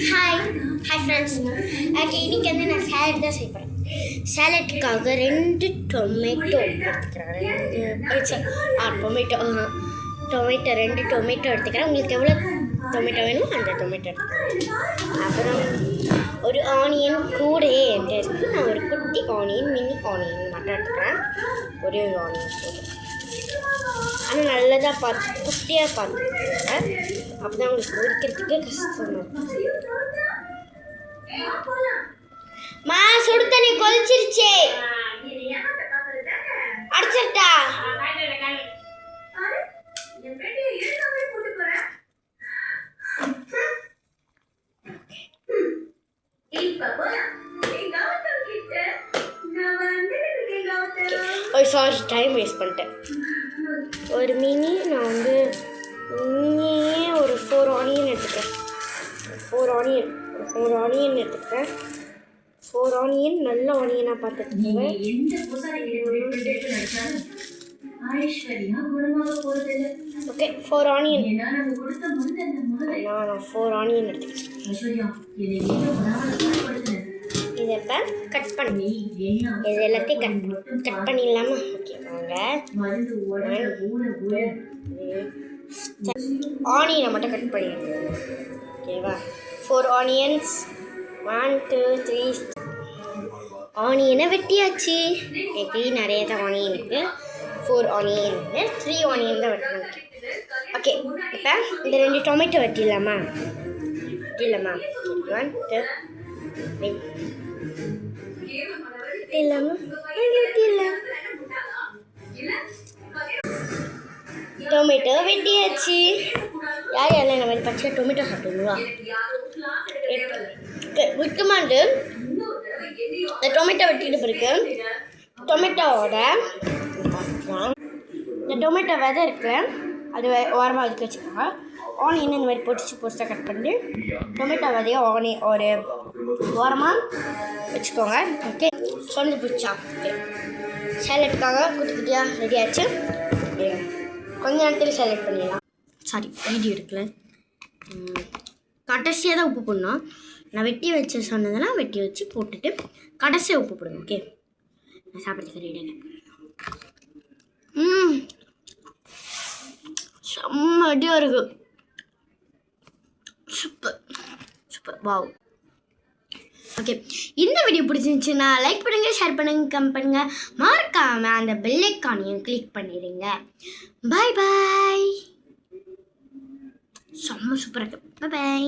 Hi friends. Okay, இன்றைக்கி வந்து நான் சேலட் தான் செய்ய போகிறேன். சேலட்டுக்காக 2 டொமேட்டோ எடுத்துக்கிறேன். டொமேட்டோ 2 டொமேட்டோ எடுத்துக்கிறேன். உங்களுக்கு எவ்வளோ டொமேட்டோ வேணும் அந்த டொமேட்டோ எடுத்துக்கிறேன். அப்புறம் ஒரு ஆனியன் கூடயே என்கிட்ட இருக்குது. நான் ஒரு குட்டி ஆனியன் மினி ஆனியன் மட்டும் எடுத்துக்கிறேன். ஒரே ஒரு ஆனியன் போதும். ஆனால் நல்லதாக பார்த்து குட்டியாக பார்த்துக்கோங்க. அப்போ தான் உங்களுக்கு பொரிக்கிறதுக்கு கஷ்டமாக இருக்கும். மா சுடு தண்ணி கொதிச்சிருச்சே, அடிச்சிட்டா? சாரி, டைம் வேஸ்ட் பண்ணிட்டேன். ஒரு மினி நான் வந்து ஒரு 4 ஆனியன் எடுத்துக்கிறேன். 4 ஆனியன் எடுத்துக்கிறேன். 4 ஆனியன் நல்ல ஆனியனாக பார்த்துக்கோங்க. Okay, 4 onion. நான் 4 ஆனியன் எடுத்துக்கிறேன். இதை இப்போ கட் பண்ணி இது எல்லாத்தையும் கட் பண்ணிடலாமா? ஓகே, வாங்க. ஆனியனை மட்டும் கட் பண்ணிடுங்க. ஓகேவா? 4 ஆனியன்ஸ். 1 2 3 ஆனியனை வெட்டியாச்சு. எனக்கு நிறைய தான் ஆனியன் இருக்குது. 4 ஆனியன் இருக்குது. 3 ஆனியன் தான் வெட்டணும். ஓகே, இப்போ இந்த 2 டொமேட்டோ வெட்டிடலாமா? 1 2 3 வெட்டிடலாமா? வெட்டிடலாம். டொமேட்டோ வெட்டியாச்சு. யார் யாரெல்லாம் இந்த மாதிரி பச்சை டொமேட்டோ சாப்பிடுங்களா? முக்கியமானது இந்த டொமேட்டோ வெட்டிட்டு பிறகு டொமேட்டோவோட இந்த டொமேட்டோ விதை இருக்குல்ல, அது ஓரமாக ஒதுக்கி வச்சுக்கோங்க. ஆனியன் இந்த மாதிரி பொடிசாக கட் பண்ணி டொமேட்டோ விதையை ஒரு ஓரமாக வச்சுக்கோங்க. ஓகே, சொன்னது பிடிச்சா? ஓகே, சேலட்டுக்காக குட்டி குட்டியாக ரெடி ஆச்சு. கொஞ்ச நேரத்தில் சேலட் பண்ணிடலாம். சாரி, வீடியோ எடுக்கல. கடைசியாக தான் உப்பு போடணும். நான் வெட்டி வச்சு சொன்னதெல்லாம் வெட்டி வச்சு போட்டுட்டு கடைசியாக உப்பு போடுங்க. ஓகே, நான் சாப்பிட்றதுக்கு ரெடியாக. செம்ம அடியாக இருக்குது. Super super, wow. ஓகே, இந்த வீடியோ பிடிச்சிருந்துச்சுன்னா லைக் பண்ணுங்கள், ஷேர் பண்ணுங்கள், கமெண்ட் பண்ணுங்கள். மறக்காமல் அந்த பெல் ஐகானையும் கிளிக் பண்ணிடுங்க. பாய் பாய். செம்ம சூப்பராக இருக்குது. பாய் பாய்.